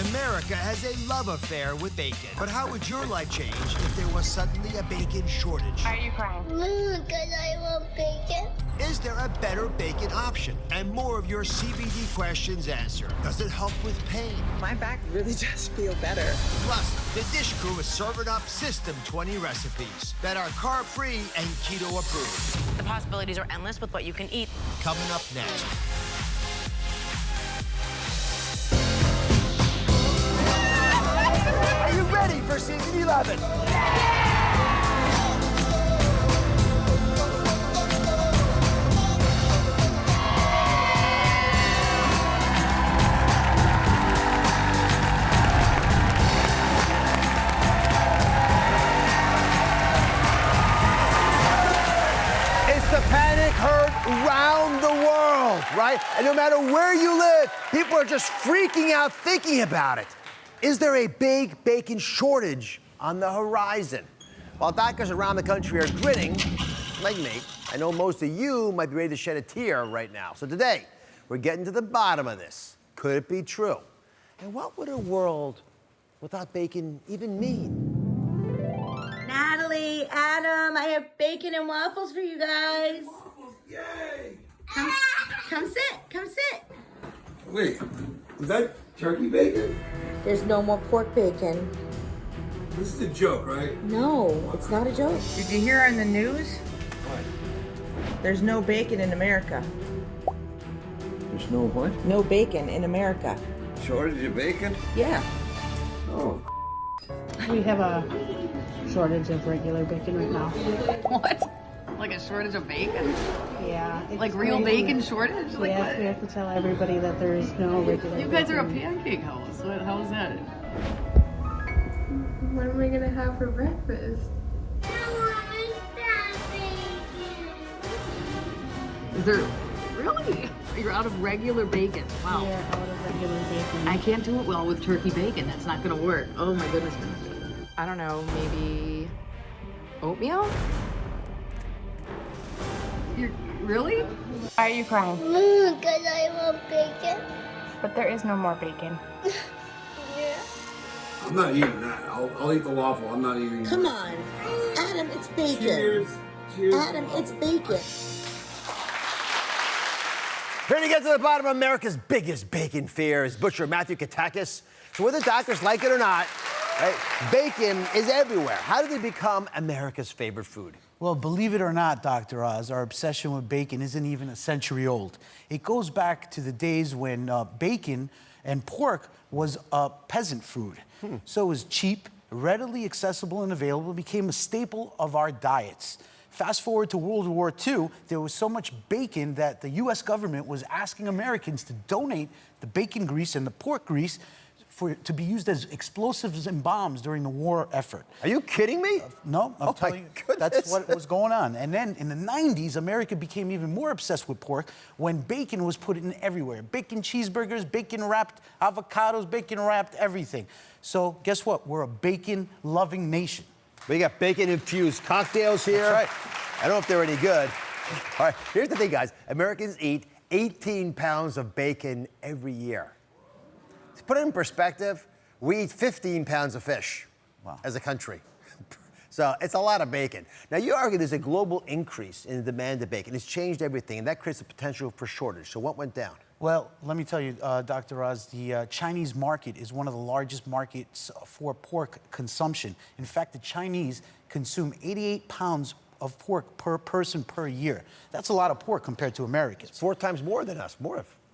America has a love affair with bacon. But how would your life change if there was suddenly a bacon shortage? Why are you crying? Because I love bacon. Is there a better bacon option? And more of your CBD questions answered. Does it help with pain? My back really does feel better. Plus, the dish crew is serving up System 20 recipes that are carb-free and keto-approved. The possibilities are endless with what you can eat. Coming up next. Are you ready for season 11? It's the panic heard around the world, right? And no matter where you live, people are just freaking out thinking about it. Is there a big bacon shortage on the horizon? While doctors around the country are grinning, like me, I know most of you might be ready to shed a tear right now. So today, we're getting to the bottom of this. Could it be true? And what would a world without bacon even mean? Natalie, Adam, I have bacon and waffles for you guys. Waffles, yay! Come sit. Wait, is that turkey bacon? There's no more pork bacon. This is a joke, right? No, it's not a joke. Did you hear on the news? What? There's no bacon in America. There's no what? No bacon in America. Shortage of bacon? Yeah. Oh. We have a shortage of regular bacon right now. What? Like a shortage of bacon? Yeah. it's Like real crazy. bacon shortage? Like Yes, what? we have to tell everybody that there is no regular You guys are a bacon. pancake house. How's that? What am I gonna have for breakfast? Is there really? You're out of regular bacon. Wow. We are out of regular bacon. I can't do it well with turkey bacon. That's not gonna work. Oh my goodness. I don't know, maybe oatmeal? You're really? Why are you crying? Because I love bacon. But there is no more bacon. Yeah. I'm not eating that. I'll eat the waffle. I'm not eating Come on. Adam, it's bacon. Cheers. Cheers. Adam, it's bacon. Here to get to the bottom of America's biggest bacon fear is Butcher Matthew Katakis. So whether doctors like it or not, right, bacon is everywhere. How did it become America's favorite food? Well, believe it or not, Dr. Oz, our obsession with bacon isn't even a century old. It goes back to the days when bacon and pork was a peasant food. So it was cheap, readily accessible and available, became a staple of our diets. Fast forward to World War II, there was so much bacon that the US government was asking Americans to donate the bacon grease and the pork grease to be used as explosives and bombs during the war effort. Are you kidding me? No, I'm telling you, goodness. that's what was going on. And then in the 90s, America became even more obsessed with pork when bacon was put in everywhere. Bacon cheeseburgers, bacon-wrapped avocados, bacon-wrapped everything. So guess what? We're a bacon-loving nation. We got bacon-infused cocktails here. That's right. I don't know if they're any good. All right, here's the thing, guys. Americans eat 18 pounds of bacon every year. To put it in perspective, we eat 15 pounds of fish as a country. So it's a lot of bacon. Now, you argue there's a global increase in the demand of bacon. It's changed everything, and that creates a potential for shortage. So what went down? Well, let me tell you, Dr. Oz, the Chinese market is one of the largest markets for pork consumption. In fact, the Chinese consume 88 pounds of pork per person per year. That's a lot of pork compared to Americans. 4 times more than us,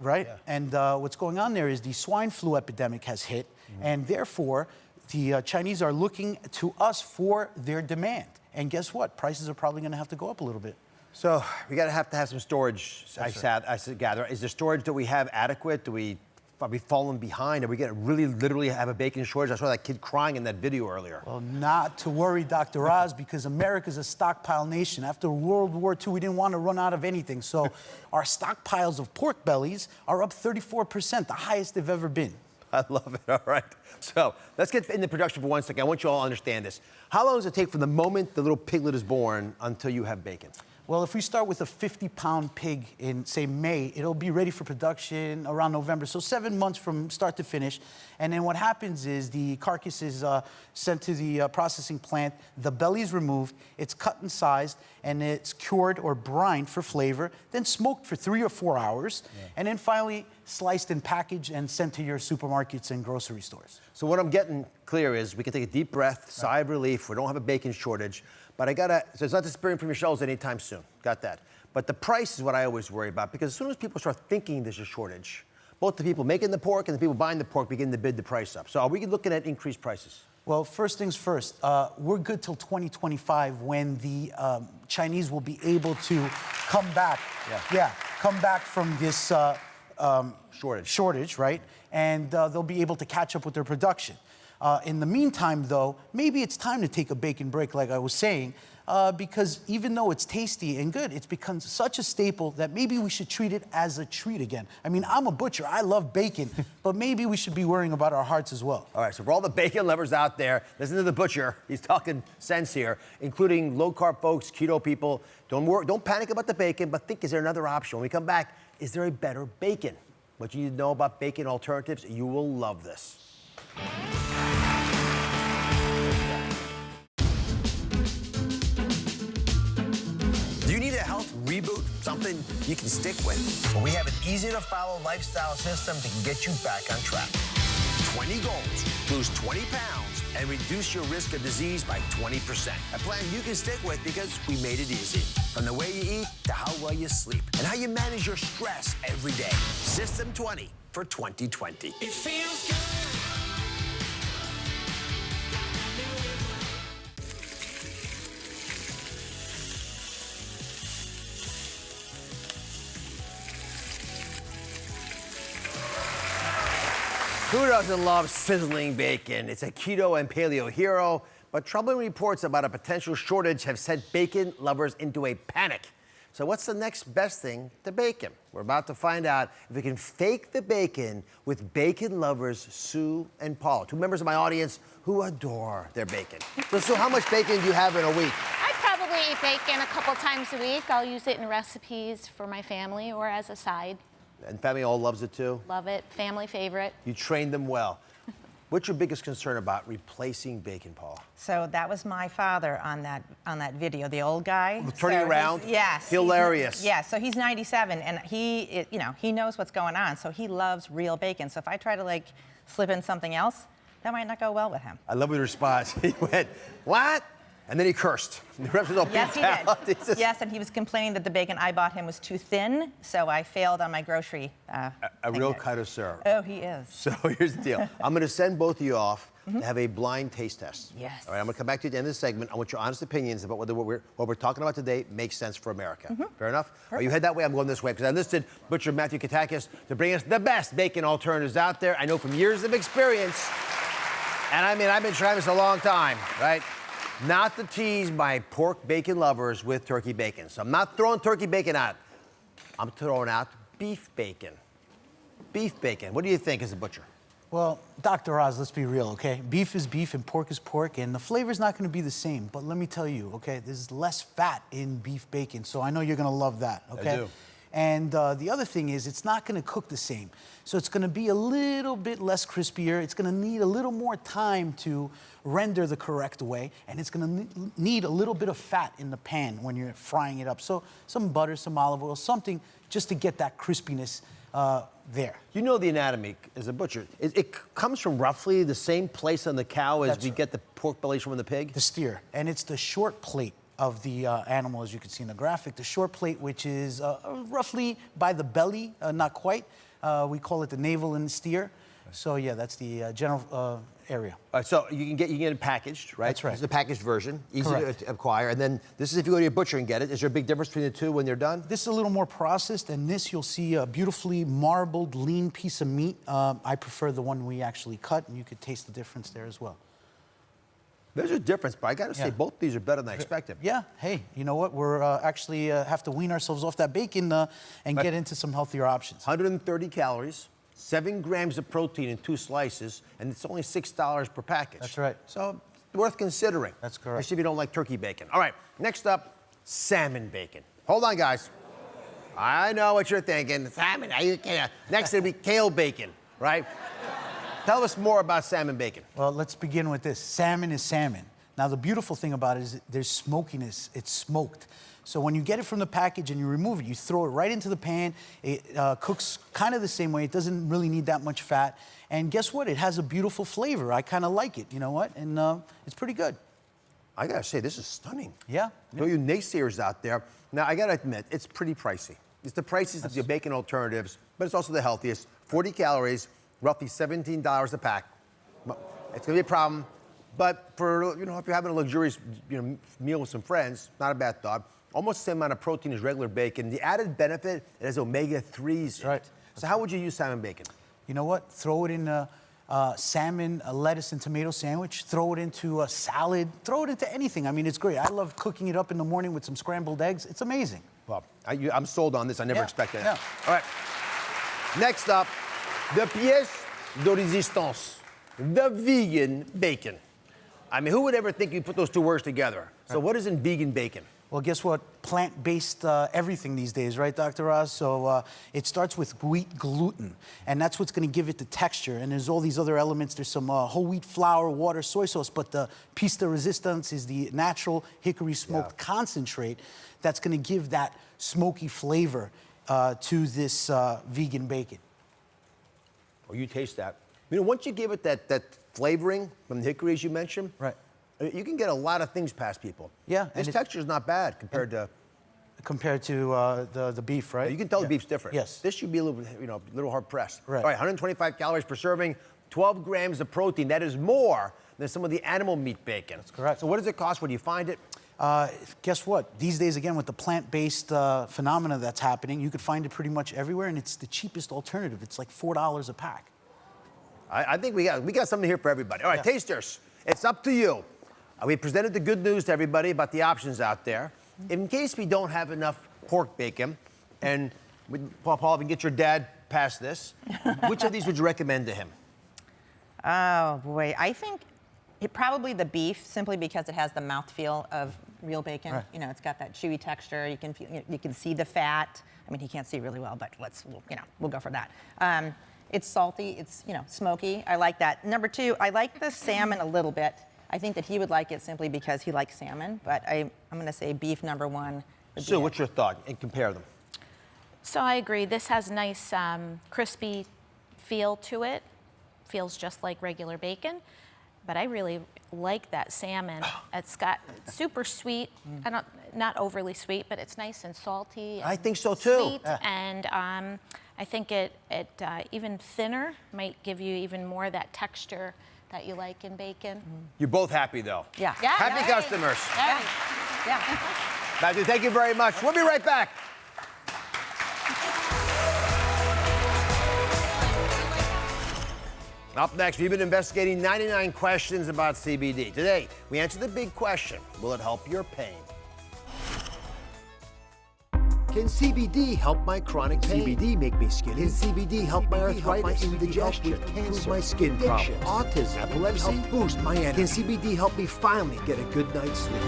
Right? Yeah. And what's going on there is the swine flu epidemic has hit, and therefore, the Chinese are looking to us for their demand. And guess what? Prices are probably going to have to go up a little bit. So we have to have some storage, I gather. Is the storage that we have adequate? Are we falling behind? Are we going to really literally have a bacon shortage? I saw that kid crying in that video earlier. Well, not to worry, Dr. Oz, because America's a stockpile nation. After World War II, we didn't want to run out of anything. So our stockpiles of pork bellies are up 34%, the highest they've ever been. I love it. All right. So let's get into production for 1 second. I want you all to understand this. How long does it take from the moment the little piglet is born until you have bacon? Well, if we start with a 50-pound pig in, say, May, it'll be ready for production around November. So 7 months from start to finish. And then what happens is the carcass is sent to the processing plant. The belly is removed. It's cut and sized, and it's cured or brined for flavor, then smoked for 3 or 4 hours, and then finally sliced and packaged and sent to your supermarkets and grocery stores. So what I'm getting clear is we can take a deep breath, sigh of relief. We don't have a bacon shortage. But so it's not disappearing from your shelves anytime soon. Got that. But the price is what I always worry about, because as soon as people start thinking there's a shortage, both the people making the pork and the people buying the pork begin to bid the price up. So are we looking at increased prices? Well, first things first, we're good till 2025 when the Chinese will be able to come back. Come back from this shortage, right? And they'll be able to catch up with their production. In the meantime, though, maybe it's time to take a bacon break, like I was saying, because even though it's tasty and good, it's become such a staple that maybe we should treat it as a treat again. I mean, I'm a butcher. I love bacon, but maybe we should be worrying about our hearts as well. All right, so for all the bacon lovers out there, listen to the butcher. He's talking sense here, including low-carb folks, keto people. Don't panic about the bacon, but think, is there another option? When we come back, is there a better bacon? What you need to know about bacon alternatives, you will love this. Do you need a health reboot? Something you can stick with? Well, we have an easy-to-follow lifestyle system that can get you back on track. 20 goals, lose 20 pounds, and reduce your risk of disease by 20%. A plan you can stick with because we made it easy. From the way you eat to how well you sleep and how you manage your stress every day. System 20 for 2020. It feels good. Who doesn't love sizzling bacon? It's a keto and paleo hero, but troubling reports about a potential shortage have sent bacon lovers into a panic. So what's the next best thing to bacon? We're about to find out if we can fake the bacon with bacon lovers Sue and Paul, two members of my audience who adore their bacon. So Sue, how much bacon do you have in a week? I probably eat bacon a couple times a week. I'll use it in recipes for my family or as a side. And family all loves it too? Love it. Family favorite. You trained them well. What's your biggest concern about replacing bacon, Paul? So that was my father on that video, the old guy. Turning around? Yes. Hilarious. Yeah, so he's 97, and he knows what's going on, so he loves real bacon. So if I try to, like, slip in something else, that might not go well with him. I love your response. He went, what? And then he cursed. The rest was all yes, he did. Yes, and he was complaining that the bacon I bought him was too thin, so I failed on my grocery. A real connoisseur. Oh, he is. So here's the deal. I'm going to send both of you off to have a blind taste test. Yes. All right, I'm going to come back to you at the end of the segment. I want your honest opinions about whether what we're talking about today makes sense for America. Fair enough? Are you head that way? I'm going this way because I listed Butcher Matthew Katakis to bring us the best bacon alternatives out there. I know from years of experience, and I mean, I've been trying this a long time, right? Not to tease my pork bacon lovers with turkey bacon. So I'm not throwing turkey bacon out. I'm throwing out beef bacon. Beef bacon. What do you think as a butcher? Well, Dr. Oz, let's be real, okay? Beef is beef and pork is pork, and the flavor's not gonna be the same. But let me tell you, okay, there's less fat in beef bacon, so I know you're gonna love that, okay? I do. And the other thing is, it's not gonna cook the same. So it's gonna be a little bit less crispier. It's gonna need a little more time to render the correct way, and it's gonna need a little bit of fat in the pan when you're frying it up. So some butter, some olive oil, something just to get that crispiness there. You know the anatomy as a butcher. It comes from roughly the same place on the cow as we get the pork bellies from the pig? The steer, and it's the short plate of the animal, as you can see in the graphic. The short plate, which is roughly by the belly, not quite. We call it the navel and steer. So yeah, that's the general area. All right, so you can get it packaged, right? That's right. This is the packaged version, easy Correct. to acquire. And then this is if you go to your butcher and get it. Is there a big difference between the two when they're done? This is a little more processed, and this you'll see a beautifully marbled, lean piece of meat. I prefer the one we actually cut, and you could taste the difference there as well. There's a difference, but I got to say, both these are better than I expected. Yeah, hey, you know what? We're actually have to wean ourselves off that bacon and get into some healthier options. 130 calories, 7 grams of protein in 2 slices, and it's only $6 per package. That's right. So worth considering. That's correct. Especially if you don't like turkey bacon. All right, next up, salmon bacon. Hold on, guys. I know what you're thinking. Salmon, are you kidding? Next it'll be kale bacon, right? Tell us more about salmon bacon. Well, let's begin with this. Salmon is salmon. Now, the beautiful thing about it is there's smokiness. It's smoked. So when you get it from the package and you remove it, you throw it right into the pan. It cooks kind of the same way. It doesn't really need that much fat. And guess what? It has a beautiful flavor. I kind of like it, you know what? And it's pretty good. I gotta say, this is stunning. Yeah. For you naysayers out there, now I gotta admit, it's pretty pricey. It's the priciest of your bacon alternatives, but it's also the healthiest. 40 calories, roughly $17 a pack. It's gonna be a problem, but for, you know, if you're having a luxurious, you know, meal with some friends, not a bad thought. Almost the same amount of protein as regular bacon. The added benefit, it has omega-3s in it. So how would you use salmon bacon? You know what? Throw it in a salmon, a lettuce and tomato sandwich. Throw it into a salad. Throw it into anything. I mean, it's great. I love cooking it up in the morning with some scrambled eggs. It's amazing. Well, I'm sold on this. I never expected that. Yeah. All right. Next up, the pièce de résistance, the vegan bacon. I mean, who would ever think you put those two words together? So what is in vegan bacon? Well, guess what? Plant-based everything these days, right, Dr. Oz? So it starts with wheat gluten, and that's what's going to give it the texture. And there's all these other elements. There's some whole wheat flour, water, soy sauce, but the piece de resistance is the natural hickory smoked concentrate that's going to give that smoky flavor to this vegan bacon. Oh, you taste that. You know, once you give it that flavoring from the hickory, as you mentioned, right, you can get a lot of things past people. Yeah. This texture is not bad compared to the beef, right? You can tell the beef's different. Yes. This should be a little, you know, a little hard pressed. Right. All right, 125 calories per serving, 12 grams of protein. That is more than some of the animal meat bacon. That's correct. So what does it cost? Where do you find it? Guess what? These days, again, with the plant-based phenomena that's happening, you could find it pretty much everywhere, and it's the cheapest alternative. It's like $4 a pack. I think we got something here for everybody. All right, tasters, it's up to you. We presented the good news to everybody about the options out there. In case we don't have enough pork bacon, and Paul, if you can get your dad past this, which of these would you recommend to him? Oh, boy. I think probably the beef, simply because it has the mouthfeel of real bacon. Right. You know, it's got that chewy texture. You can feel, you can see the fat. I mean, he can't see really well, but we'll go for that. It's salty. It's, smoky. I like that. Number two, I like the salmon a little bit. I think that he would like it simply because he likes salmon, but I'm going to say beef number one. Sue, what's your thought? And compare them. So I agree. This has a nice crispy feel to it. Feels just like regular bacon, but I really like that salmon. It's got super sweet. Not overly sweet, but it's nice and salty. And I think so too. Sweet, and I think it even thinner might give you even more of that texture that you like in bacon. You're both happy though. Yeah. Happy customers. Yeah. Matthew, thank you very much. We'll be right back. Up next, we've been investigating 99 questions about CBD. Today, we answer the big question: will it help your pain? Can CBD help my chronic pain? CBD make me skinny? Can CBD help my arthritis, indigestion, cancer, my skin problems, autism, epilepsy, help boost my energy? Can CBD help me finally get a good night's sleep?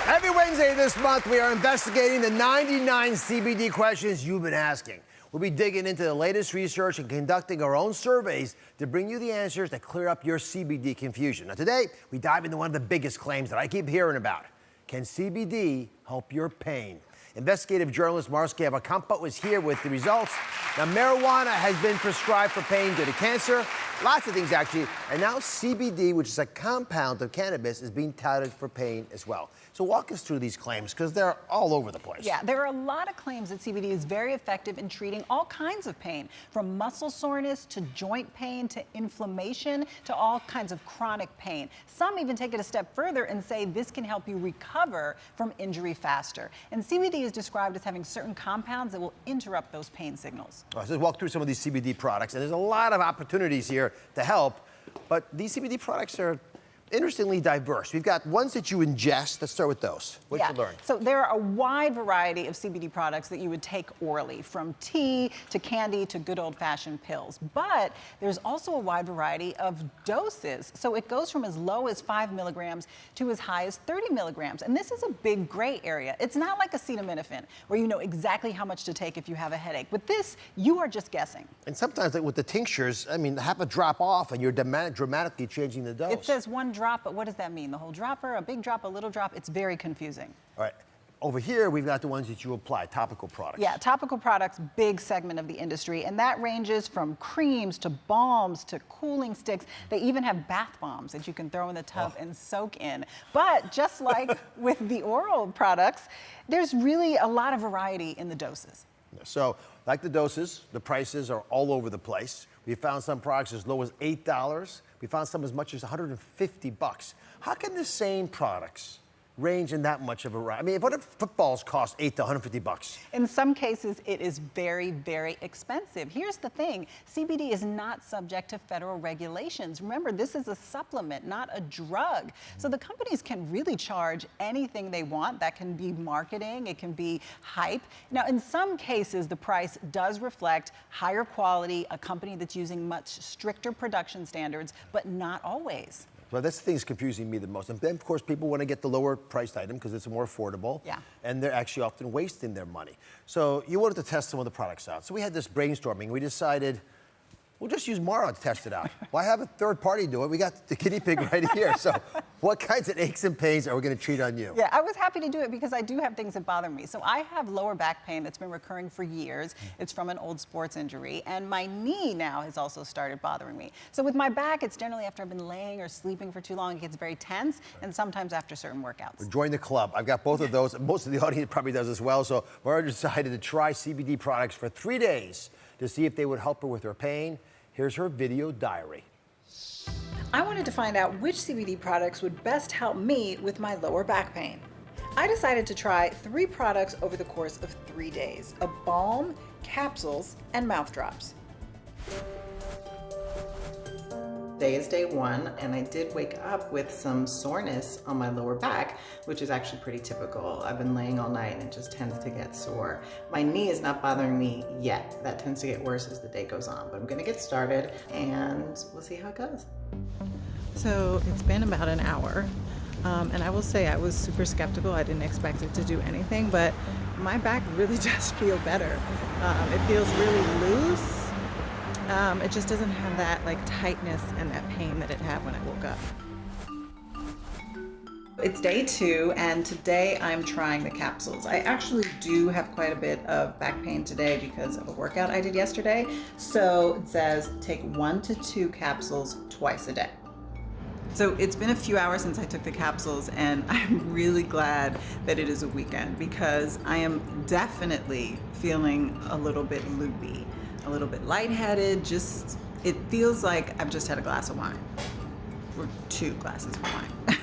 Every Wednesday this month, we are investigating the 99 CBD questions you've been asking. We'll be digging into the latest research and conducting our own surveys to bring you the answers that clear up your CBD confusion. Now today, we dive into one of the biggest claims that I keep hearing about. Can CBD help your pain? Investigative journalist Marsky Avacampo is here with the results. Now, marijuana has been prescribed for pain due to cancer, lots of things actually, and now CBD, which is a compound of cannabis, is being touted for pain as well. So walk us through these claims, because they're all over the place. Yeah, there are a lot of claims that CBD is very effective in treating all kinds of pain, from muscle soreness to joint pain to inflammation to all kinds of chronic pain. Some even take it a step further and say this can help you recover from injury faster. And CBD is described as having certain compounds that will interrupt those pain signals. All right, so let's walk through some of these CBD products, and there's a lot of opportunities here to help, but these CBD products are, interestingly diverse. We've got ones that you ingest. Let's start with those. What'd you learn? So there are a wide variety of CBD products that you would take orally, from tea to candy to good old-fashioned pills. But there's also a wide variety of doses. So it goes from as low as 5 milligrams to as high as 30 milligrams. And this is a big gray area. It's not like acetaminophen, where you know exactly how much to take if you have a headache. With this, you are just guessing. And sometimes, like with the tinctures, I mean, half a drop off and you're dramatically changing the dose. It says 1 drop, but what does that mean? The whole dropper, a big drop, a little drop? It's very confusing. All right. Over here, we've got the ones that you apply, topical products. Yeah, topical products, big segment of the industry, and that ranges from creams to balms to cooling sticks. They even have bath bombs that you can throw in the tub and soak in. But just like with the oral products, there's really a lot of variety in the doses. So, like the doses, the prices are all over the place. We found some products as low as $8. We found some as much as $150. How can the same products range in that much of a variety? I mean, what if footballs cost $8 to $150? In some cases, it is very, very expensive. Here's the thing, CBD is not subject to federal regulations. Remember, this is a supplement, not a drug. So the companies can really charge anything they want. That can be marketing, it can be hype. Now, in some cases, the price does reflect higher quality, a company that's using much stricter production standards, but not always. Well, that's the thing that's confusing me the most. And then, of course, people want to get the lower priced item because it's more affordable. Yeah. And they're actually often wasting their money. So you wanted to test some of the products out. So we had this brainstorming. We decided we'll just use Mara to test it out. Why have a third party do it? We got the guinea pig right here. So what kinds of aches and pains are we going to treat on you? Yeah, I was happy to do it because I do have things that bother me. So I have lower back pain that's been recurring for years. It's from an old sports injury. And my knee now has also started bothering me. So with my back, it's generally after I've been laying or sleeping for too long. It gets very tense, and sometimes after certain workouts. Join the club. I've got both of those. Most of the audience probably does as well. So Mara decided to try CBD products for 3 days to see if they would help her with her pain. Here's her video diary. I wanted to find out which CBD products would best help me with my lower back pain. I decided to try 3 products over the course of 3 days: a balm, capsules, and mouth drops. Today is day 1, and I did wake up with some soreness on my lower back, which is actually pretty typical. I've been laying all night and it just tends to get sore. My knee is not bothering me yet. That tends to get worse as the day goes on, but I'm gonna get started and we'll see how it goes. So it's been about an hour, and I will say I was super skeptical. I didn't expect it to do anything, but my back really does feel better. It feels really loose. It just doesn't have that like tightness and that pain that it had when I woke up. It's day 2, and today I'm trying the capsules. I actually do have quite a bit of back pain today because of a workout I did yesterday. So it says take 1 to 2 capsules twice a day. So it's been a few hours since I took the capsules, and I'm really glad that it is a weekend because I am definitely feeling a little bit loopy, a little bit lightheaded. Just, it feels like I've just had a glass of wine, or 2 glasses of wine.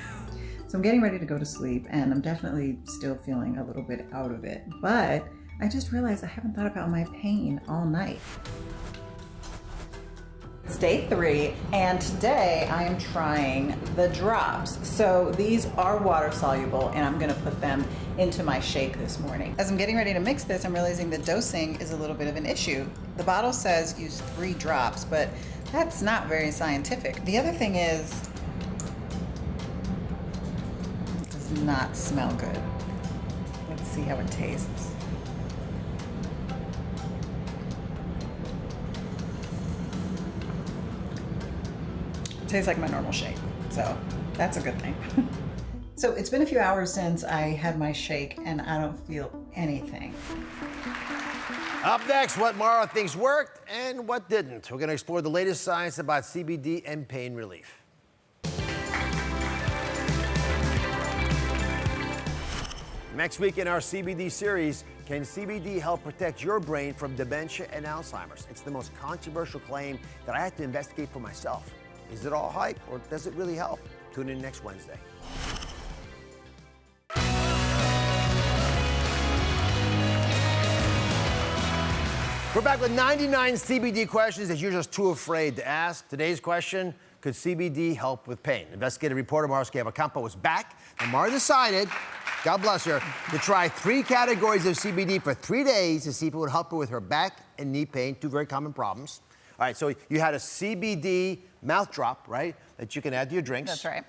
So I'm getting ready to go to sleep, and I'm definitely still feeling a little bit out of it, but I just realized I haven't thought about my pain all night. It's day 3, and today I am trying the drops. So these are water soluble, and I'm gonna put them into my shake this morning. As I'm getting ready to mix this, I'm realizing the dosing is a little bit of an issue. The bottle says use 3 drops, but that's not very scientific. The other thing is, it does not smell good. Let's see how it tastes. Tastes like my normal shake, so that's a good thing. So it's been a few hours since I had my shake, and I don't feel anything. Up next, what Mara thinks worked and what didn't. We're going to explore the latest science about CBD and pain relief. Next week in our CBD series, can CBD help protect your brain from dementia and Alzheimer's? It's the most controversial claim that I had to investigate for myself. Is it all hype, or does it really help? Tune in next Wednesday. We're back with 99 CBD questions that you're just too afraid to ask. Today's question, could CBD help with pain? Investigative reporter Mara Schiavocampo was back, and Mara decided, God bless her, to try 3 categories of CBD for 3 days to see if it would help her with her back and knee pain, 2 very common problems. All right, so you had a CBD mouth drop, right, that you can add to your drinks. That's right.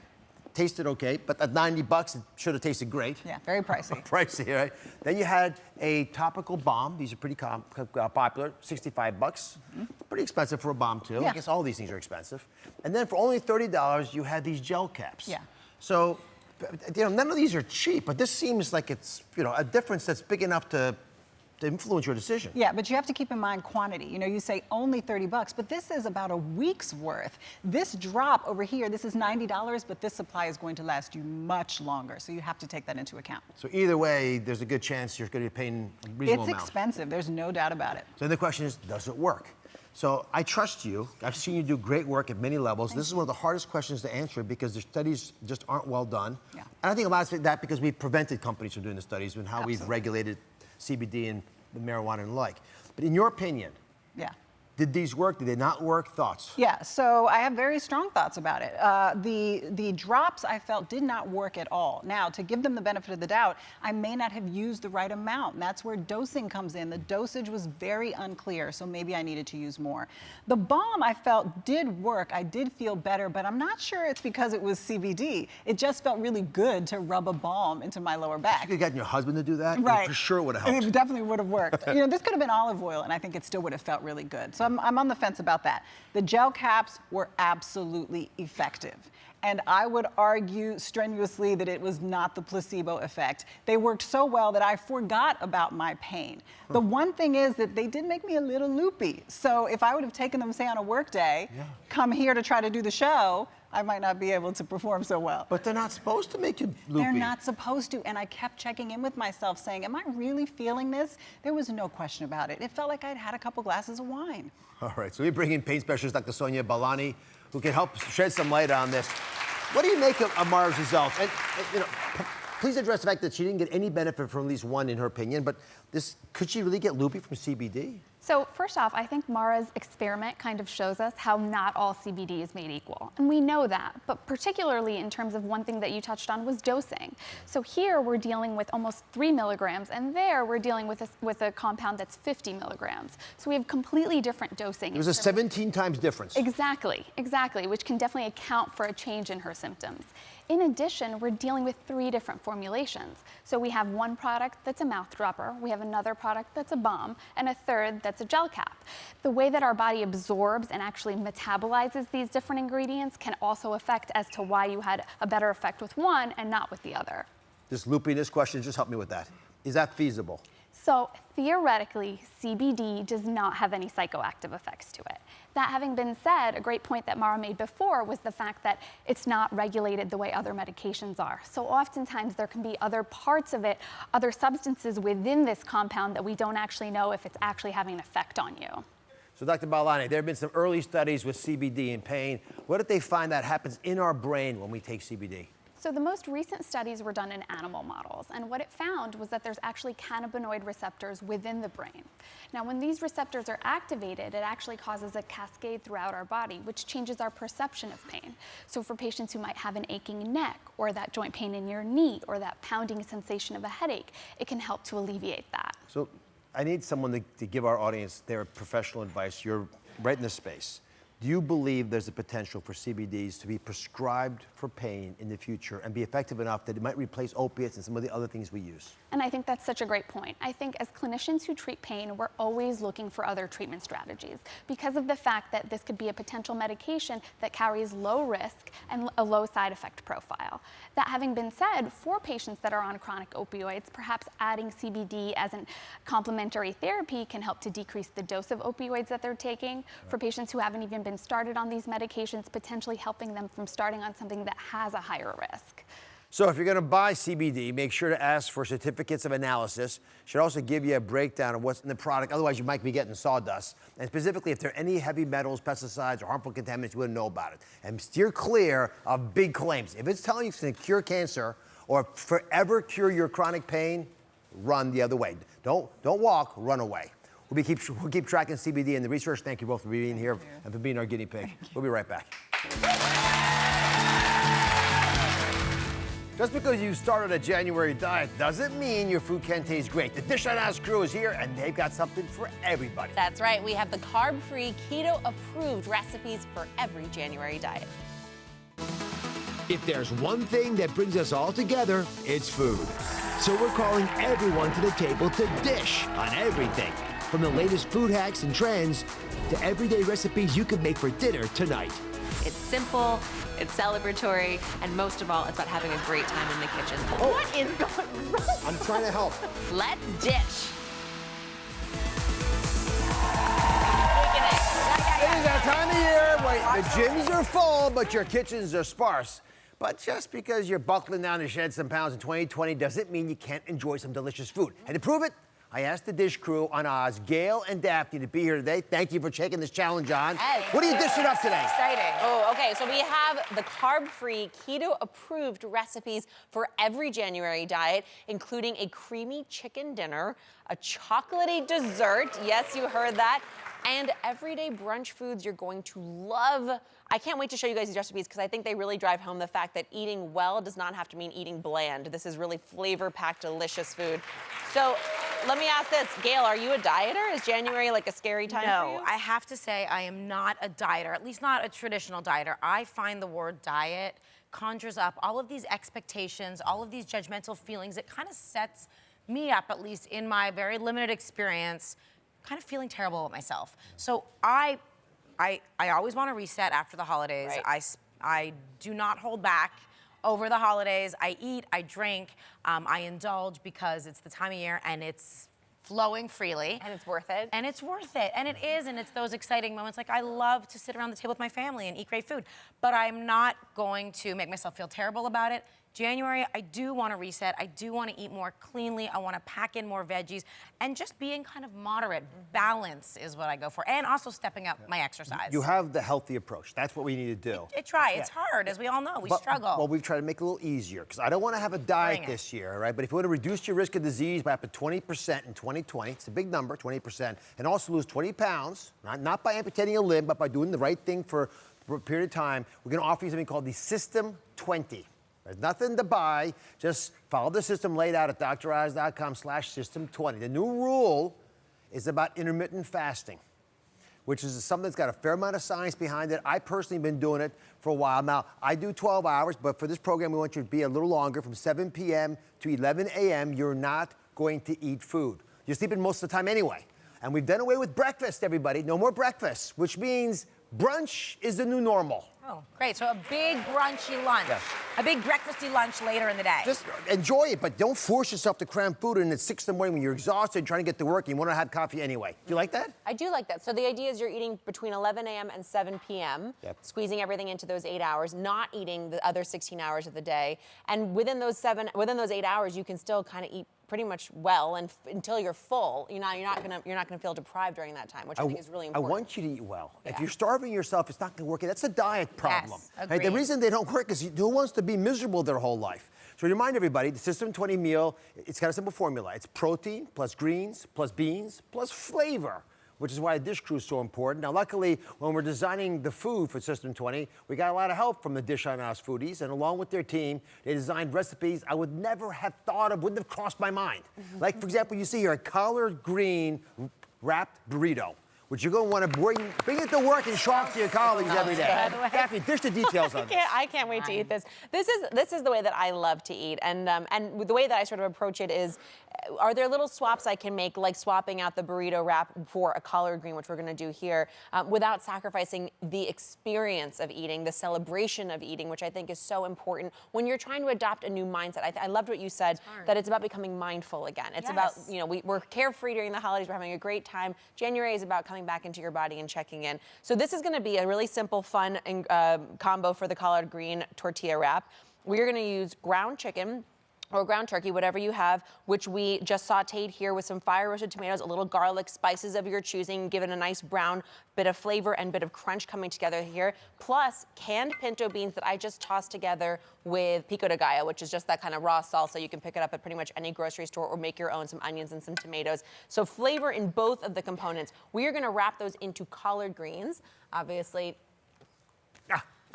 Tasted okay, but at $90, it should have tasted great. Yeah, very pricey. Pricey, right? Then you had a topical balm. These are pretty popular, $65. Pretty expensive for a balm, too. Yeah. I guess all these things are expensive. And then for only $30, you had these gel caps. Yeah. So, none of these are cheap, but this seems like it's, a difference that's big enough to influence your decision. Yeah, but you have to keep in mind quantity. You say only $30, but this is about a week's worth. This drop over here, this is $90, but this supply is going to last you much longer, so you have to take that into account. So either way, there's a good chance you're going to be paying a reasonable amount. It's expensive, there's no doubt about it. So the question is, does it work? So I trust you. I've seen you do great work at many levels. This is one of the hardest questions to answer because the studies just aren't well done. Yeah. And I think a lot of that because we've prevented companies from doing the studies and how we've regulated CBD and the marijuana and the like. But in your opinion, yeah, did these work? Did they not work? Thoughts? Yeah, so I have very strong thoughts about it. The drops I felt did not work at all. Now, to give them the benefit of the doubt, I may not have used the right amount. And that's where dosing comes in. The dosage was very unclear, so maybe I needed to use more. The balm I felt did work. I did feel better, but I'm not sure it's because it was CBD. It just felt really good to rub a balm into my lower back. You could have gotten your husband to do that? Right. For sure it would have helped. It definitely would have worked. This could have been olive oil, and I think it still would have felt really good. So I'm on the fence about that. The gel caps were absolutely effective. And I would argue strenuously that it was not the placebo effect. They worked so well that I forgot about my pain. The one thing is that they did make me a little loopy. So if I would have taken them, say, on a work day, come here to try to do the show, I might not be able to perform so well. But they're not supposed to make you loopy. They're not supposed to, and I kept checking in with myself saying, am I really feeling this? There was no question about it. It felt like I'd had a couple glasses of wine. All right, so we bring in pain specialist Dr. Sonia Balani, who can help shed some light on this. What do you make of Mara's results? And please address the fact that she didn't get any benefit from at least one, in her opinion, but could she really get loopy from CBD? So first off, I think Mara's experiment kind of shows us how not all CBD is made equal. And we know that, but particularly in terms of one thing that you touched on was dosing. So here we're dealing with almost 3 milligrams, and there we're dealing with a compound that's 50 milligrams. So we have completely different dosing. It was a 17 times difference. Exactly, which can definitely account for a change in her symptoms. In addition, we're dealing with 3 different formulations. So we have one product that's a mouth dropper, we have another product that's a balm, and a third that's a gel cap. The way that our body absorbs and actually metabolizes these different ingredients can also affect as to why you had a better effect with one and not with the other. This loopiness question, just help me with that. Is that feasible? So theoretically, CBD does not have any psychoactive effects to it. That having been said, a great point that Mara made before was the fact that it's not regulated the way other medications are. So oftentimes there can be other parts of it, other substances within this compound that we don't actually know if it's actually having an effect on you. So Dr. Balani, there have been some early studies with CBD and pain. What did they find that happens in our brain when we take CBD? So the most recent studies were done in animal models, and what it found was that there's actually cannabinoid receptors within the brain. Now, when these receptors are activated, it actually causes a cascade throughout our body, which changes our perception of pain. So for patients who might have an aching neck, or that joint pain in your knee, or that pounding sensation of a headache, it can help to alleviate that. So I need someone to give our audience their professional advice. You're right in this space. Do you believe there's a potential for CBDs to be prescribed for pain in the future and be effective enough that it might replace opiates and some of the other things we use? And I think that's such a great point. I think as clinicians who treat pain, we're always looking for other treatment strategies because of the fact that this could be a potential medication that carries low risk and a low side effect profile. That having been said, for patients that are on chronic opioids, perhaps adding CBD as a complementary therapy can help to decrease the dose of opioids that they're taking. For patients who haven't even been started on these medications, potentially helping them from starting on something that has a higher risk. So if you're going to buy CBD, make sure to ask for certificates of analysis. Should also give you a breakdown of what's in the product. Otherwise, you might be getting sawdust. And specifically, if there are any heavy metals, pesticides, or harmful contaminants, you wouldn't know about it. And steer clear of big claims. If it's telling you it's going to cure cancer or forever cure your chronic pain, run the other way. Don't walk, run away. We'll keep tracking CBD and the research. Thank you both for being here and for being our guinea pig. We'll be right back. Just because you started a January diet doesn't mean your food can't taste great. The Dish on House crew is here, and they've got something for everybody. That's right. We have the carb-free, keto-approved recipes for every January diet. If there's one thing that brings us all together, it's food. So we're calling everyone to the table to dish on everything, from the latest food hacks and trends to everyday recipes you can make for dinner tonight. It's simple, it's celebratory, and most of all, it's about having a great time in the kitchen. Oh. What is going wrong? I'm trying to help. Let's dish. It is that time of year when the gyms are full, but your kitchens are sparse. But just because you're buckling down to shed some pounds in 2020 doesn't mean you can't enjoy some delicious food. And to prove it, I asked the Dish crew on Oz, Gail and Daphne, to be here today. Thank you for taking this challenge on. Yes. What are you dishing up today? Exciting. Oh, okay. So we have the carb-free, keto-approved recipes for every January diet, including a creamy chicken dinner, a chocolatey dessert. Yes, you heard that. And everyday brunch foods you're going to love. I can't wait to show you guys these recipes because I think they really drive home the fact that eating well does not have to mean eating bland. This is really flavor-packed, delicious food. So let me ask this, Gail, are you a dieter? Is January like a scary time for you? No, I have to say I am not a dieter, at least not a traditional dieter. I find the word diet conjures up all of these expectations, all of these judgmental feelings. It kind of sets me up, at least in my very limited experience, kind of feeling terrible about myself. So I always want to reset after the holidays. Right. I do not hold back over the holidays. I eat, I drink, I indulge because it's the time of year and it's flowing freely. And it's worth it. And it's worth it, and it is, and it's those exciting moments. Like, I love to sit around the table with my family and eat great food, but I'm not going to make myself feel terrible about it. January, I do want to reset. I do want to eat more cleanly. I want to pack in more veggies and just being kind of moderate. Balance is what I go for, and also stepping up my exercise. You have the healthy approach. That's what we need to do. It's hard, as we all know. We struggle. Well, we've tried to make it a little easier because I don't want to have a diet this year, all right? But if you want to reduce your risk of disease by up to 20% in 2020, it's a big number, 20%, and also lose 20 pounds, not by amputating a limb, but by doing the right thing for a period of time, we're going to offer you something called the System 20. There's nothing to buy. Just follow the system laid out at droz.com/system20. The new rule is about intermittent fasting, which is something that's got a fair amount of science behind it. I personally have been doing it for a while. Now, I do 12 hours, but for this program, we want you to be a little longer. From 7 p.m. to 11 a.m., you're not going to eat food. You're sleeping most of the time anyway. And we've done away with breakfast, everybody. No more breakfast, which means brunch is the new normal. Oh, great. So a big brunchy lunch. Yes. A big breakfasty lunch later in the day. Just enjoy it, but don't force yourself to cram food in at 6 in the morning when you're exhausted, trying to get to work, and you want to have coffee anyway. Do you like that? I do like that. So the idea is you're eating between 11 a.m. and 7 p.m., squeezing everything into those 8 hours, not eating the other 16 hours of the day. And within those 8 hours, you can still kind of eat pretty much well and until you're full. You're not gonna feel deprived during that time, which I think is really important. I want you to eat well. Yeah. If you're starving yourself, it's not gonna work. That's a diet problem. Yes, right? The reason they don't work is who wants to be miserable their whole life? So remind everybody, the System 20 meal, it's got a simple formula. It's protein plus greens plus beans plus flavor, which is why the Dish crew is so important. Now, luckily, when we're designing the food for System 20, we got a lot of help from the Dish on House foodies, and along with their team, they designed recipes I would never have thought of, wouldn't have crossed my mind. Like, for example, you see here a collard green wrapped burrito, which you're going to want to bring it to work and show off to your colleagues every day. Daphne, dish the details on this. I can't wait to eat this. This is the way that I love to eat, and the way that I sort of approach it is, are there little swaps I can make, like swapping out the burrito wrap for a collard green, which we're going to do here, without sacrificing the experience of eating, the celebration of eating, which I think is so important when you're trying to adopt a new mindset. I loved what you said, that it's about becoming mindful again. It's about, we're carefree during the holidays, we're having a great time. January is about coming back into your body and checking in. So this is going to be a really simple, fun combo for the collard green tortilla wrap. We're going to use ground chicken, or ground turkey, whatever you have, which we just sauteed here with some fire roasted tomatoes, a little garlic, spices of your choosing, give it a nice brown bit of flavor and bit of crunch coming together here, plus canned pinto beans that I just tossed together with pico de gallo, which is just that kind of raw salsa. You can pick it up at pretty much any grocery store or make your own, some onions and some tomatoes. So flavor in both of the components. We are gonna wrap those into collard greens, obviously.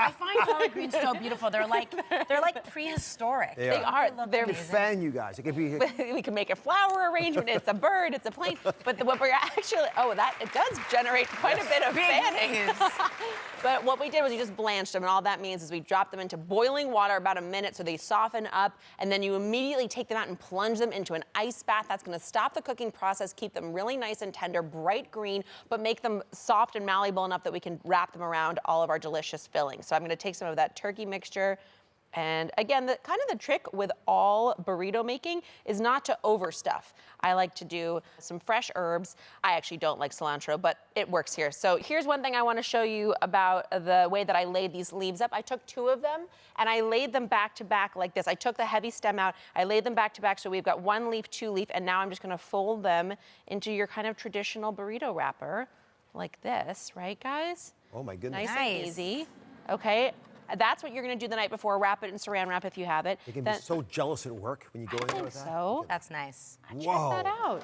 I find collard greens so beautiful. They're like prehistoric. They are. They're a fan, you guys. It could be. We can make a flower arrangement. It's a bird. It's a plane. But what we're actually, it does generate quite a bit of fanning. But what we did was we just blanched them, and all that means is we dropped them into boiling water about a minute so they soften up, and then you immediately take them out and plunge them into an ice bath. That's going to stop the cooking process, keep them really nice and tender, bright green, but make them soft and malleable enough that we can wrap them around all of our delicious fillings. So I'm going to take some of that turkey mixture. And again, the trick with all burrito making is not to overstuff. I like to do some fresh herbs. I actually don't like cilantro, but it works here. So here's one thing I want to show you about the way that I laid these leaves up. I took 2 of them and I laid them back to back like this. I took the heavy stem out, I laid them back to back, so we've got 1 leaf, 2 leaf, and now I'm just going to fold them into your kind of traditional burrito wrapper like this, right, guys? Oh my goodness. Nice and easy. Okay. That's what you're going to do the night before. Wrap it in saran wrap if you have it. They can be so jealous at work when you go in there with that. So that's nice. Whoa. Check that out.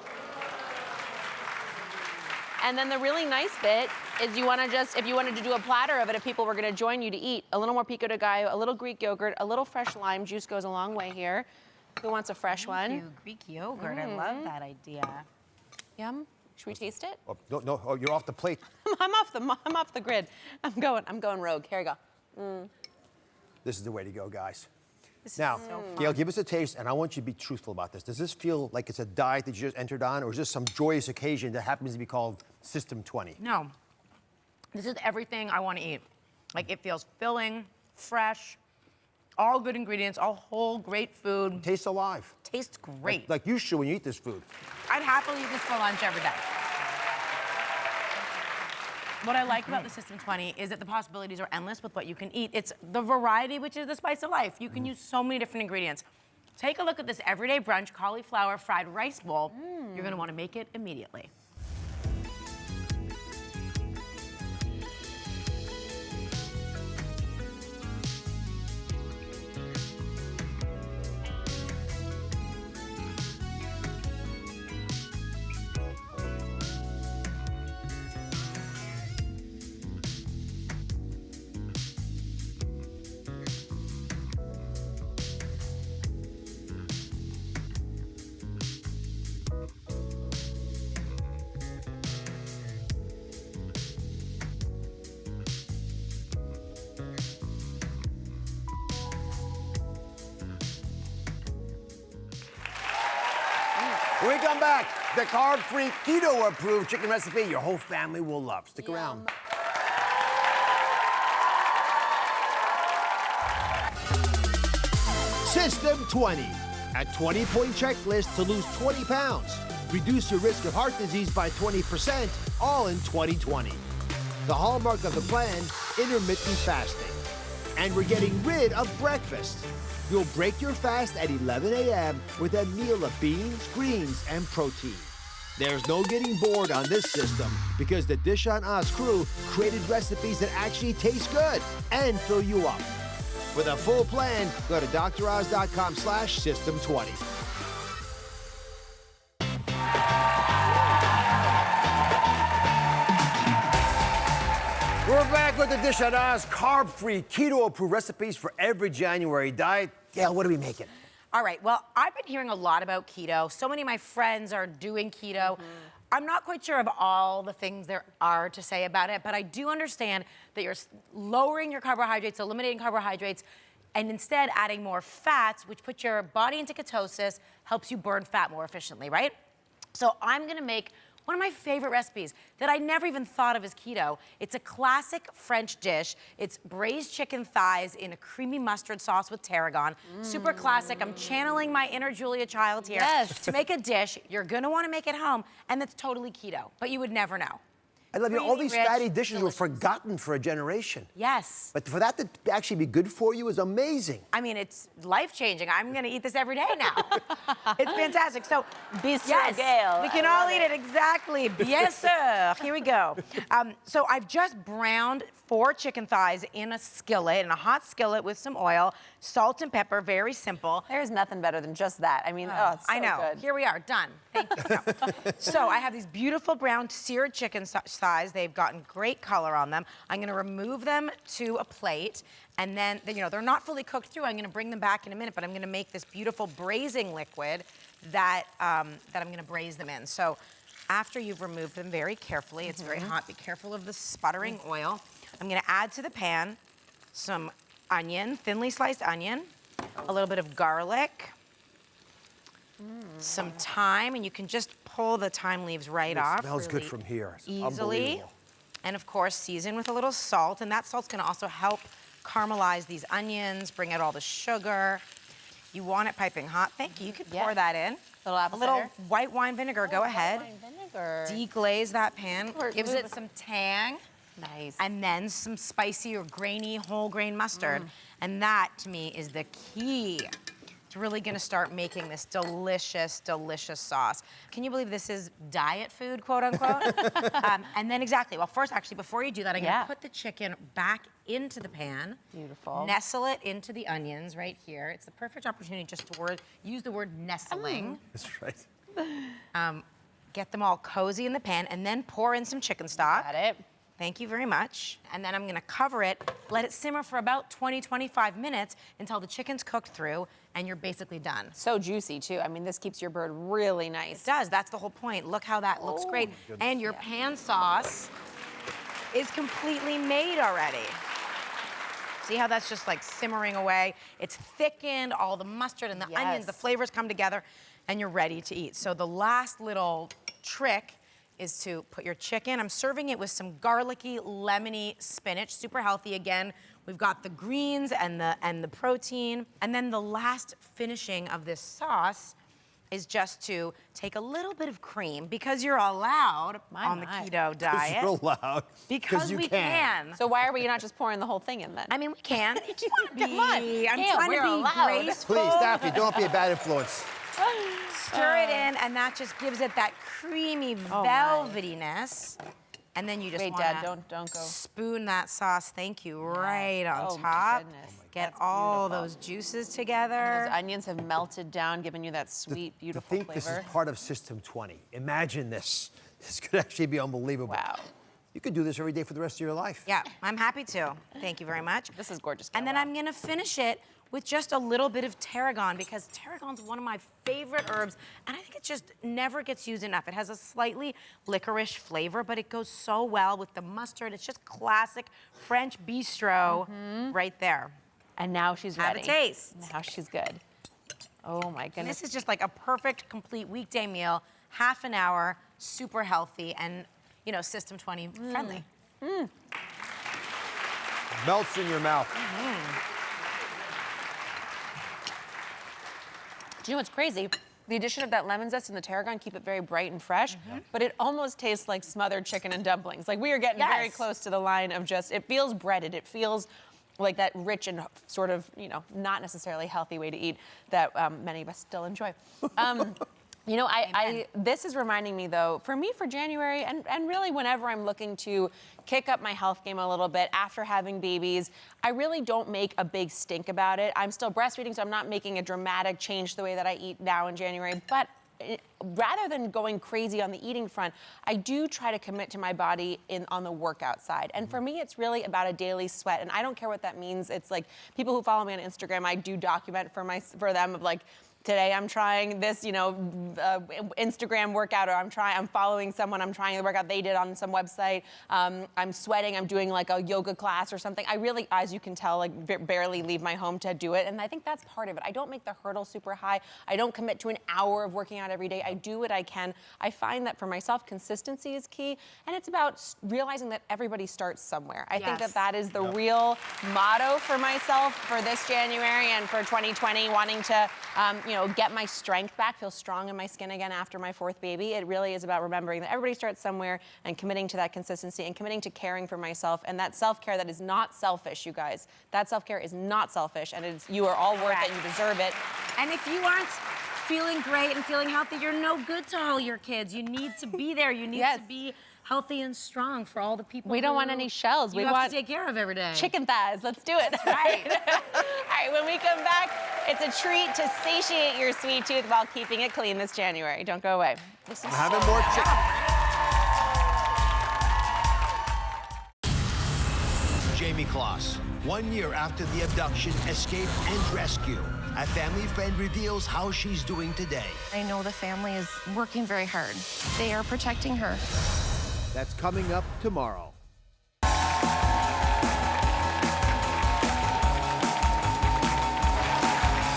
And then the really nice bit is you want to just, if you wanted to do a platter of it, if people were going to join you to eat, a little more pico de gallo, a little Greek yogurt, a little fresh lime juice goes a long way here. Who wants a fresh one? Thank you. Greek yogurt. I love that idea. Yum. Should we taste it? Oh, no, oh, you're off the plate. I'm off the grid. I'm going rogue. Here we go. This is the way to go, guys. This now, is so fun. Gail, give us a taste, and I want you to be truthful about this. Does this feel like it's a diet that you just entered on, or is this some joyous occasion that happens to be called System 20? No. This is everything I want to eat. Like, it feels filling, fresh, all good ingredients, all whole, great food. Tastes alive. Tastes great. Like you should when you eat this food. I'd happily eat this for lunch every day. What I like about the System 20 is that the possibilities are endless with what you can eat. It's the variety, which is the spice of life. You can use so many different ingredients. Take a look at this everyday brunch cauliflower fried rice bowl. You're gonna wanna make it immediately. When we come back, the carb-free, keto-approved chicken recipe your whole family will love. Stick around. System 20, a 20-point checklist to lose 20 pounds. Reduce your risk of heart disease by 20%, all in 2020. The hallmark of the plan, intermittent fasting. And we're getting rid of breakfast. You'll break your fast at 11 a.m. with a meal of beans, greens, and protein. There's no getting bored on this system because the Dish on Us crew created recipes that actually taste good and fill you up. For the full plan, go to DrOz.com/System20. We're back with the Dish on Us carb-free, keto-approved recipes for every January diet. Gail, what are we making? All right, well, I've been hearing a lot about keto. So many of my friends are doing keto. I'm not quite sure of all the things there are to say about it, but I do understand that you're lowering your carbohydrates, eliminating carbohydrates, and instead adding more fats, which puts your body into ketosis, helps you burn fat more efficiently, right? So I'm gonna make one of my favorite recipes that I never even thought of as keto. It's a classic French dish. It's braised chicken thighs in a creamy mustard sauce with tarragon. Super classic. I'm channeling my inner Julia Child here. Yes. To make a dish, you're gonna wanna make it home, and it's totally keto, but you would never know. I love you. All these Creamy, fatty rich, dishes were forgotten for a generation. Yes. But for that to actually be good for you is amazing. I mean, it's life-changing. I'm gonna eat this every day now. It's fantastic. So, Bistro yes, Gail. we can all eat it, exactly. Bien sûr. Here we go. So I've just browned 4 chicken thighs in a skillet, in a hot skillet with some oil, salt and pepper, very simple. There's nothing better than just that. I mean, oh, it's so I know. good. Here we are, done. Thank you. So I have these beautiful brown seared chicken thighs. They've gotten great color on them. I'm gonna remove them to a plate, and then, you know, they're not fully cooked through. I'm gonna bring them back in a minute, but I'm gonna make this beautiful braising liquid that, that I'm gonna braise them in. So after you've removed them very carefully, it's very hot, be careful of the sputtering oil. I'm gonna add to the pan some onion, thinly sliced onion, a little bit of garlic, some thyme, and you can just pull the thyme leaves right off. It smells good really from here. It's easily. unbelievable. And of course, season with a little salt, and that salt's gonna also help caramelize these onions, bring out all the sugar. You want it piping hot. Thank you. You could pour that in. A little white wine vinegar, go ahead. Deglaze that pan, gives it some tang. Nice. And then some spicy or grainy whole grain mustard. And that, to me, is the key. It's really gonna start making this delicious, delicious sauce. Can you believe this is diet food, quote unquote? And then exactly, well, first, actually, before you do that, I'm gonna put the chicken back into the pan. Beautiful. Nestle it into the onions right here. It's the perfect opportunity just to use the word nestling. That's right. Get them all cozy in the pan, and then pour in some chicken stock. Got it. Thank you very much. And then I'm gonna cover it, let it simmer for about 20, 25 minutes until the chicken's cooked through, and you're basically done. So juicy, too. I mean, this keeps your bird really nice. It does, that's the whole point. Look how that looks great. And your pan sauce is completely made already. See how that's just like simmering away? It's thickened, all the mustard and the onions, the flavors come together, and you're ready to eat. So the last little trick is to put your chicken. I'm serving it with some garlicky, lemony spinach, super healthy again. We've got the greens and the protein. And then the last finishing of this sauce is just to take a little bit of cream, because you're allowed on the keto diet. You're allowed. Because you we can. So why are we not just pouring the whole thing in then? I mean, we can. I just want to Come on. I'm trying to be graceful. Please, Daphne, don't be a bad influence. Stir it in, and that just gives it that creamy velvetyness. And then you just Wait, want Dad, to don't go. spoon that sauce, thank you, right on top. Get all those juices together. Those onions have melted down, giving you that sweet, beautiful I think flavor. this is part of System 20. Imagine this. This could actually be unbelievable. Wow. You could do this every day for the rest of your life. Yeah, I'm happy to. Thank you very much. This is gorgeous. And then I'm gonna finish it with just a little bit of tarragon, because tarragon's one of my favorite herbs, and I think it just never gets used enough. It has a slightly licorice flavor, but it goes so well with the mustard. It's just classic French bistro right there. And now she's ready. Have a taste. Now she's good. Oh my And goodness. this is just like a perfect, complete weekday meal, half an hour, super healthy, and you know, System 20 friendly. Melts in your mouth. Do you know what's crazy? The addition of that lemon zest and the tarragon keep it very bright and fresh, but it almost tastes like smothered chicken and dumplings. Like we are getting very close to the line of just, it feels breaded. It feels like that rich and sort of, you know, not necessarily healthy way to eat that many of us still enjoy. You know, this is reminding me though, for me for January, and really whenever I'm looking to kick up my health game a little bit after having babies, I really don't make a big stink about it. I'm still breastfeeding, so I'm not making a dramatic change the way that I eat now in January, but rather than going crazy on the eating front, I do try to commit to my body on the workout side. And for me, it's really about a daily sweat, and I don't care what that means. It's like people who follow me on Instagram, I do document for them of like, today I'm trying this, you know, Instagram workout, or I'm following someone, I'm trying the workout they did on some website. I'm sweating, I'm doing like a yoga class or something. I really, as you can tell, like barely leave my home to do it. And I think that's part of it. I don't make the hurdle super high. I don't commit to an hour of working out every day. I do what I can. I find that for myself, consistency is key. And it's about realizing that everybody starts somewhere. I think that is the real motto for myself for this January and for 2020, wanting to, you know, get my strength back, feel strong in my skin again after my 4th baby. It really is about remembering that everybody starts somewhere and committing to that consistency and committing to caring for myself, and that self-care that is not selfish, you guys. That self-care is not selfish, and you are all worth it, you deserve it. And if you aren't feeling great and feeling healthy, you're no good to all your kids. You need to be there. You need to be healthy and strong for all the people. We don't want any shells. We we have want to take care of every day. Chicken thighs. Let's do it. That's right. All right, when we come back, it's a treat to satiate your sweet tooth while keeping it clean this January. Don't go away. This is having more chicken. Jamie Kloss, 1 year after the abduction, escape, and rescue. A family friend reveals how she's doing today. I know the family is working very hard. They are protecting her. That's coming up tomorrow.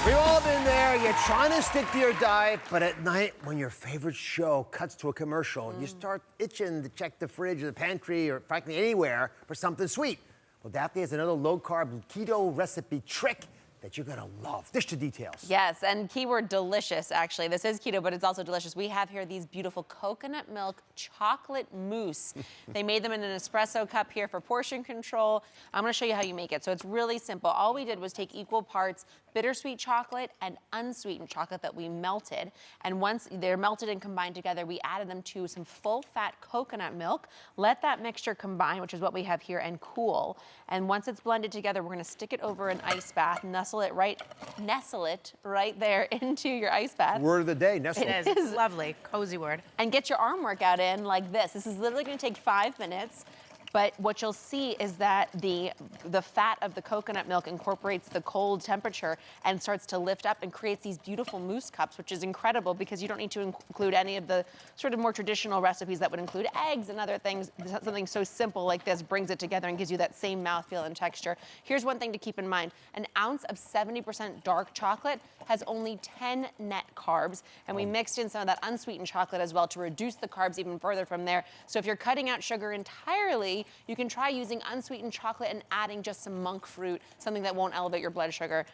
We've all been there. You're trying to stick to your diet, but at night, when your favorite show cuts to a commercial, you start itching to check the fridge or the pantry or frankly anywhere for something sweet. Well, Daphne has another low-carb keto recipe trick that you're gonna love. Dish the details. Yes, and keyword delicious, actually. This is keto, but it's also delicious. We have here these beautiful coconut milk chocolate mousse. They made them in an espresso cup here for portion control. I'm gonna show you how you make it. So it's really simple. All we did was take equal parts bittersweet chocolate and unsweetened chocolate that we melted. And once they're melted and combined together, we added them to some full-fat coconut milk. Let that mixture combine, which is what we have here, and cool. And once it's blended together, we're gonna stick it over an ice bath, nestle it right there into your ice bath. Word of the day, nestle. It is. It's lovely, cozy word. And get your arm workout in like this. This is literally gonna take 5 minutes. But what you'll see is that the fat of the coconut milk incorporates the cold temperature and starts to lift up and creates these beautiful mousse cups, which is incredible because you don't need to include any of the sort of more traditional recipes that would include eggs and other things. Something so simple like this brings it together and gives you that same mouthfeel and texture. Here's one thing to keep in mind. An ounce of 70% dark chocolate has only 10 net carbs, and we mixed in some of that unsweetened chocolate as well to reduce the carbs even further from there. So if you're cutting out sugar entirely, you can try using unsweetened chocolate and adding just some monk fruit, something that won't elevate your blood sugar.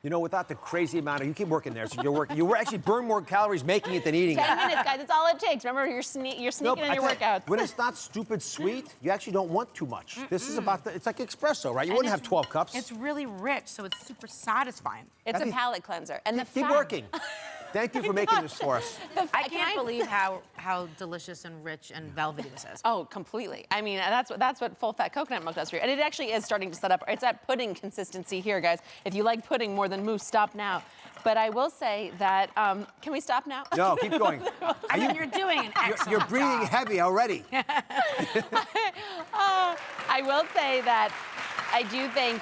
You know, without the crazy amount of, you keep working there, so you're working. You actually burn more calories making it than eating 10 it. minutes, guys, that's all it takes. Remember, you're sneaking in your workouts. When it's not stupid sweet, you actually don't want too much. This is about it's like espresso, right? You wouldn't have 12 cups. It's really rich, so it's super satisfying. It's a palate cleanser. And the keep working. Thank you for making this for us. I can't believe how delicious and rich and velvety this is. Oh, completely. I mean, that's what full-fat coconut milk does for you. And it actually is starting to set up. It's at pudding consistency here, guys. If you like pudding more than mousse, stop now. But I will say that, can we stop now? No, keep going. I mean, you're doing an excellent You're breathing job. heavy already. I will say that I do think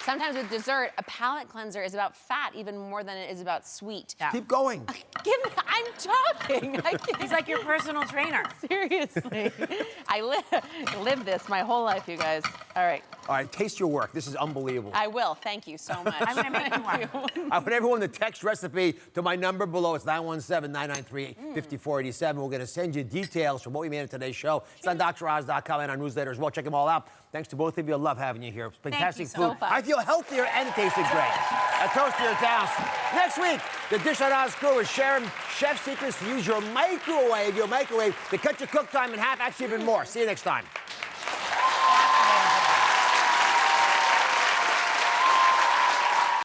sometimes with dessert, a palate cleanser is about fat even more than it is about sweet. Yeah. Keep going. I'm talking. He's like your personal trainer. Seriously. I live this my whole life, you guys. All right. All right, taste your work. This is unbelievable. I will. Thank you so much. I'm going to make you one. I want everyone to text recipe to my number below. It's 917-993-5487. We're going to send you details from what we made in today's show. It's on DrOz.com and our newsletter as well. Check them all out. Thanks to both of you. I love having you here. It's fantastic Thank you so food. much. I feel healthier and it tasted great. A toast to your house. Next week, the Dish on Oz crew is sharing chef secrets to use your microwave to cut your cook time in half, actually even more. See you next time.